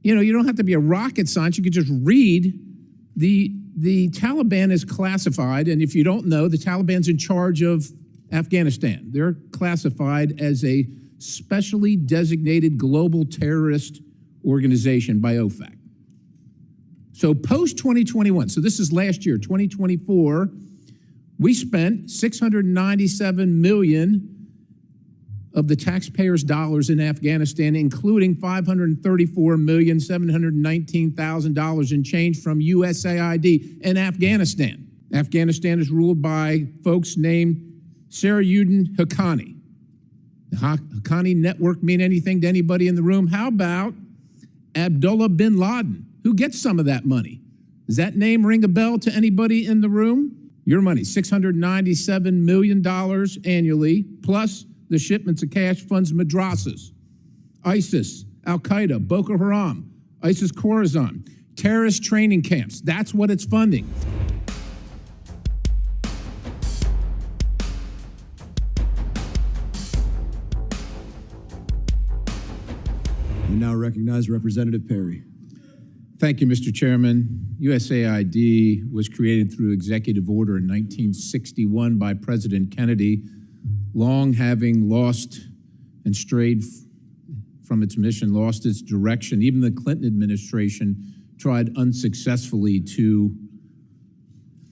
you don't have to be a rocket scientist. You could just read the Taliban is classified, and if you don't know, the Taliban's in charge of Afghanistan. They're classified as a specially designated global terrorist organization by OFAC. So post-2021, so this is last year, 2024, we spent $697 million of the taxpayers' dollars in Afghanistan, including $534,719,000 in change from USAID in Afghanistan. Afghanistan is ruled by folks named Sarajuddin Haqqani. The Haqqani network mean anything to anybody in the room? How about Abdullah bin Laden? Who gets some of that money? Does that name ring a bell to anybody in the room? Your money, $697 million annually, plus the shipments of cash funds madrasas, ISIS, Al-Qaeda, Boko Haram, ISIS Khorasan, terrorist training camps. That's what it's funding. You now recognize Representative Perry. Thank you, Mr. Chairman. USAID was created through executive order in 1961 by President Kennedy, long having lost and strayed from its mission, lost its direction. Even the Clinton administration tried unsuccessfully to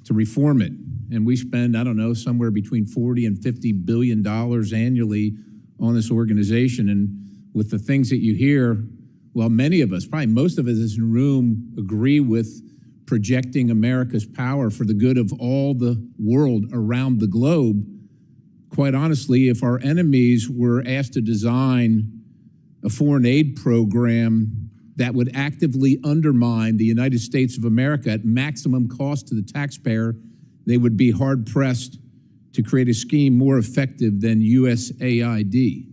reform it. And we spend, I don't know, somewhere between $40 and $50 billion annually on this organization. And with the things that you hear, well, many of us, probably most of us in this room, agree with projecting America's power for the good of all the world around the globe. Quite honestly, if our enemies were asked to design a foreign aid program that would actively undermine the United States of America at maximum cost to the taxpayer, they would be hard-pressed to create a scheme more effective than USAID.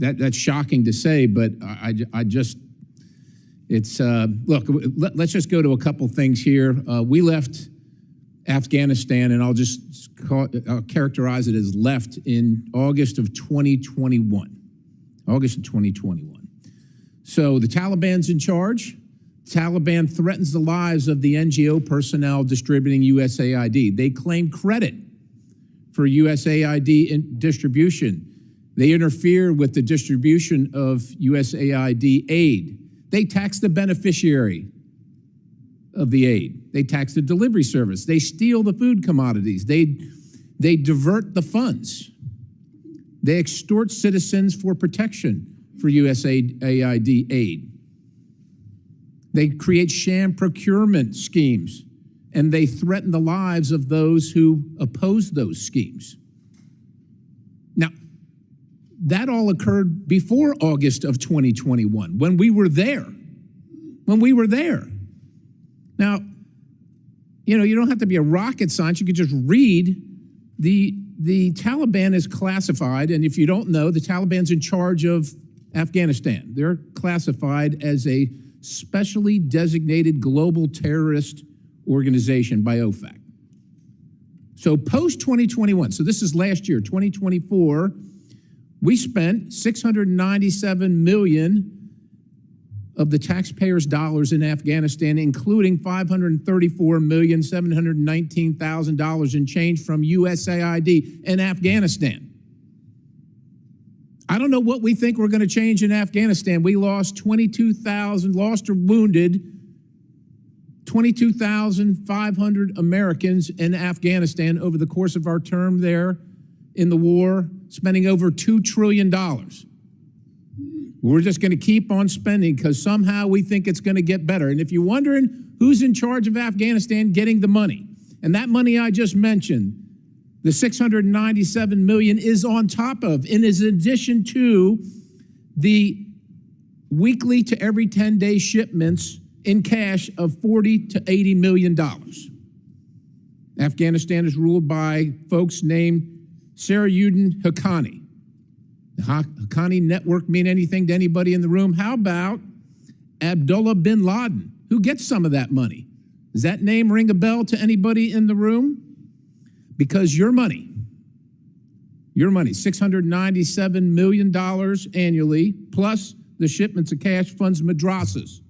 That's shocking to say, but I just, it's, look, let's just go to a couple things here. We left Afghanistan, and I'll characterize it as left in August of 2021. August of 2021. So the Taliban's in charge. Taliban threatens the lives of the NGO personnel distributing USAID. They claim credit for USAID distribution. They interfere with the distribution of USAID aid. They tax the beneficiary of the aid. They tax the delivery service. They steal the food commodities. They divert the funds. They extort citizens for protection for USAID aid. They create sham procurement schemes, and they threaten the lives of those who oppose those schemes. Now, that all occurred before August of 2021, when we were there. Now, you don't have to be a rocket scientist. You could just read the Taliban is classified, and if you don't know, the Taliban's in charge of Afghanistan. They're classified as a specially designated global terrorist organization by OFAC. So post-2021, so this is last year, 2024, we spent $697 million of the taxpayers' dollars in Afghanistan, including $534,719,000 in change from USAID in Afghanistan. I don't know what we think we're going to change in Afghanistan. We lost 22,000, lost or wounded 22,500 Americans in Afghanistan over the course of our term there in the war, spending over $2 trillion. We're just going to keep on spending because somehow we think it's going to get better. And if you're wondering who's in charge of Afghanistan getting the money, and that money I just mentioned, the $697 million is on top of, and is in addition to the weekly to every 10-day shipments in cash of $40 to $80 million. Afghanistan is ruled by folks named Sarajuddin Haqqani. The Haqqani network mean anything to anybody in the room? How about Abdullah bin Laden? Who gets some of that money? Does that name ring a bell to anybody in the room? Because your money, $697 million annually, plus the shipments of cash funds madrasas,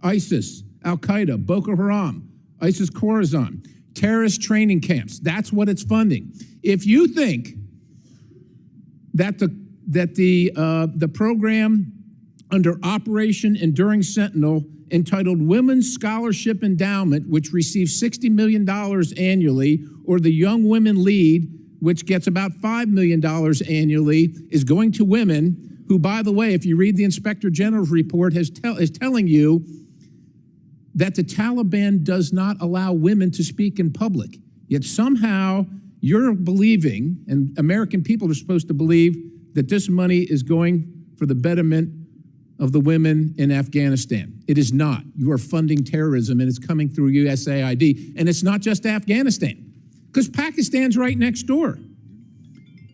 ISIS, Al-Qaeda, Boko Haram, ISIS Khorasan, terrorist training camps. That's what it's funding. If you think that the program under Operation Enduring Sentinel entitled Women's Scholarship Endowment, which receives $60 million annually, or the Young Women Lead, which gets about $5 million annually, is going to women who, by the way, if you read the Inspector General's report, is telling you that the Taliban does not allow women to speak in public. Yet somehow you're believing, and American people are supposed to believe, that this money is going for the betterment of the women in Afghanistan. It is not. You are funding terrorism, and it's coming through USAID. And it's not just Afghanistan, because Pakistan's right next door.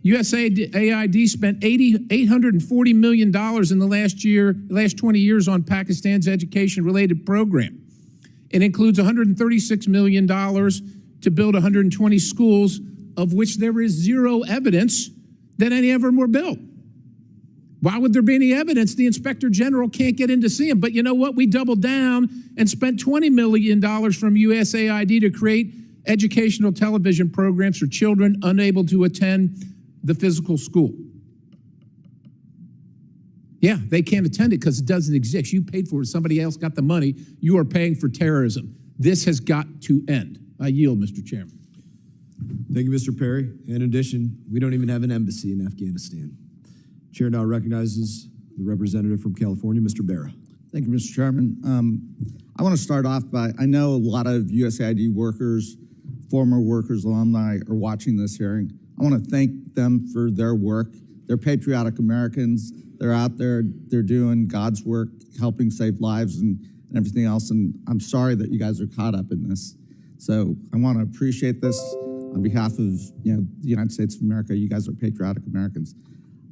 USAID spent $840 million in the last 20 years on Pakistan's education-related program. It includes $136 million to build 120 schools, of which there is zero evidence that any of them were built. Why would there be any evidence? The Inspector General can't get in to see them. But you know what? We doubled down and spent $20 million from USAID to create educational television programs for children unable to attend the physical school. Yeah, they can't attend it because it doesn't exist. You paid for it. Somebody else got the money. You are paying for terrorism. This has got to end. I yield, Mr. Chairman. Thank you, Mr. Perry. In addition, we don't even have an embassy in Afghanistan. Chair now recognizes the representative from California, Mr. Barra. Thank you, Mr. Chairman. I want to start off by, I know a lot of USAID workers, former workers, alumni are watching this hearing. I want to thank them for their work. They're patriotic Americans. They're out there, they're doing God's work, helping save lives and everything else. And I'm sorry that you guys are caught up in this. So I want to appreciate this on behalf of the United States of America. You guys are patriotic Americans.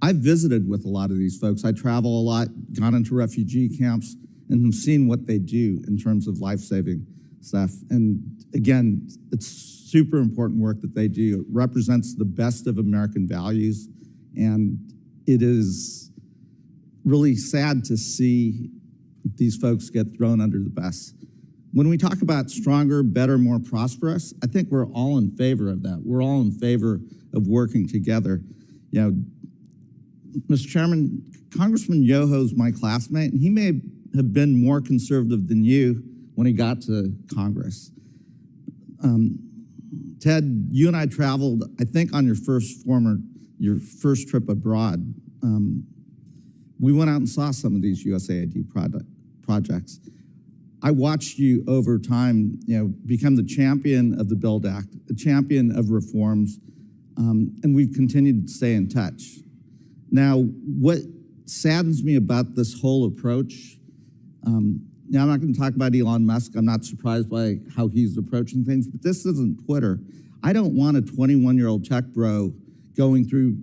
I've visited with a lot of these folks. I travel a lot, gone into refugee camps, and have seen what they do in terms of life-saving stuff. And again, it's super important work that they do. It represents the best of American values, and it is really sad to see these folks get thrown under the bus. When we talk about stronger, better, more prosperous, I think we're all in favor of that. We're all in favor of working together. Mr. Chairman, Congressman Yoho's my classmate, and he may have been more conservative than you when he got to Congress. Ted, you and I traveled, I think, on your first trip abroad. We went out and saw some of these USAID projects. I watched you over time, become the champion of the BUILD Act, a champion of reforms, and we've continued to stay in touch. Now, what saddens me about this whole approach, now I'm not going to talk about Elon Musk. I'm not surprised by how he's approaching things, but this isn't Twitter. I don't want a 21-year-old tech bro going through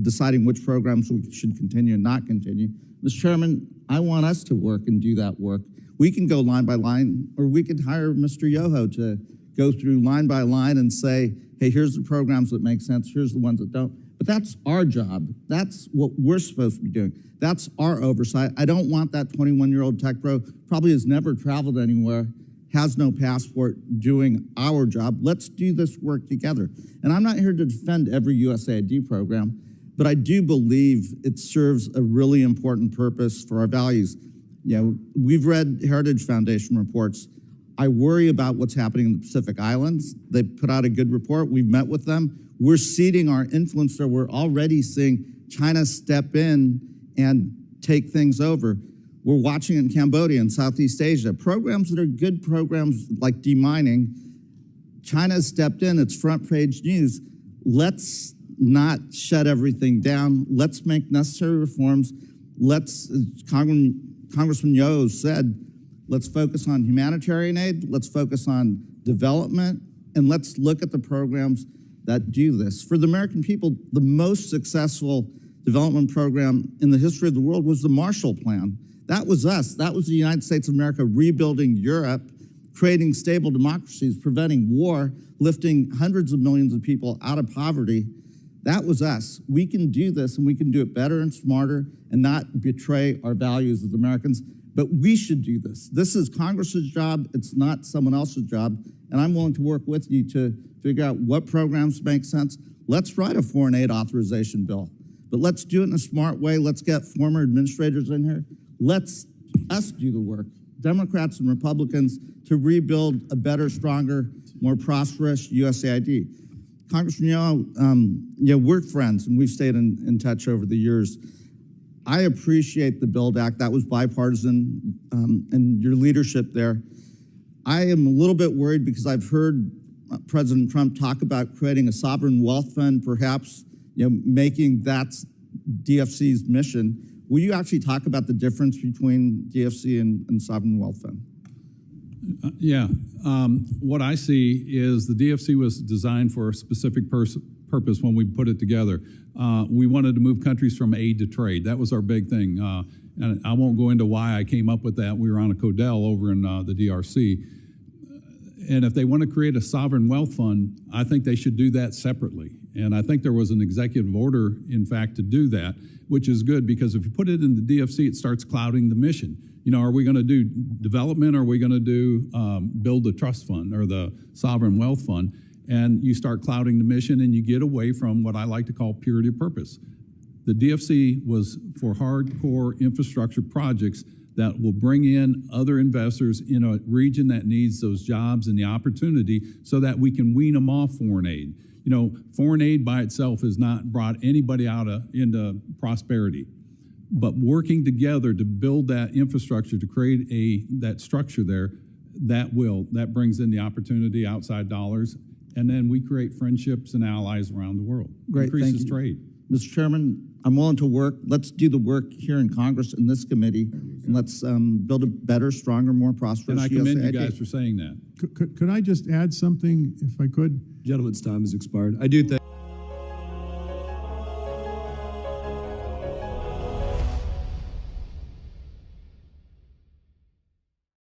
deciding which programs we should continue and not continue. Mr. Chairman, I want us to work and do that work. We can go line by line, or we could hire Mr. Yoho to go through line by line and say, hey, here's the programs that make sense, here's the ones that don't. But that's our job. That's what we're supposed to be doing. That's our oversight. I don't want that 21-year-old tech bro, probably has never traveled anywhere, has no passport, doing our job. Let's do this work together. And I'm not here to defend every USAID program, but I do believe it serves a really important purpose for our values. We've read Heritage Foundation reports. I worry about what's happening in the Pacific Islands. They put out a good report. We've met with them. We're ceding our influence there. We're already seeing China step in and take things over. We're watching in Cambodia and Southeast Asia, programs that are good programs like demining. China has stepped in, it's front page news. Let's not shut everything down. Let's make necessary reforms. Let's, as Congressman Yo said, let's focus on humanitarian aid, let's focus on development, and let's look at the programs that do this. For the American people, the most successful development program in the history of the world was the Marshall Plan. That was us. That was the United States of America rebuilding Europe, creating stable democracies, preventing war, lifting hundreds of millions of people out of poverty. That was us. We can do this, and we can do it better and smarter and not betray our values as Americans, but we should do this. This is Congress's job. It's not someone else's job, and I'm willing to work with you to figure out what programs make sense. Let's write a foreign aid authorization bill, but let's do it in a smart way. Let's get former administrators in here. Let's us do the work, Democrats and Republicans, to rebuild a better, stronger, more prosperous USAID. Congressman, we're friends, and we've stayed in touch over the years. I appreciate the BUILD Act. That was bipartisan, and your leadership there. I am a little bit worried because I've heard President Trump talk about creating a sovereign wealth fund, perhaps making that DFC's mission. Will you actually talk about the difference between DFC and sovereign wealth fund? What I see is the DFC was designed for a specific purpose when we put it together. We wanted to move countries from aid to trade. That was our big thing. And I won't go into why I came up with that. We were on a Codell over in the DRC. And if they want to create a sovereign wealth fund, I think they should do that separately. And I think there was an executive order, in fact, to do that, which is good because if you put it in the DFC, it starts clouding the mission. Are we going to do development, or are we going to do build the trust fund or the sovereign wealth fund? And you start clouding the mission, and you get away from what I like to call purity of purpose. The DFC was for hardcore infrastructure projects that will bring in other investors in a region that needs those jobs and the opportunity so that we can wean them off foreign aid. Foreign aid by itself has not brought anybody into prosperity. But working together to build that infrastructure, to create that structure there, that brings in the opportunity, outside dollars, and then we create friendships and allies around the world. Great, increases thank you. trade. Mr. Chairman, I'm willing to work. Let's do the work here in Congress, in this committee, and let's build a better, stronger, more prosperous And I commend you USAID. guys for saying that. Could I just add something, if I could? Gentleman's time has expired. I do think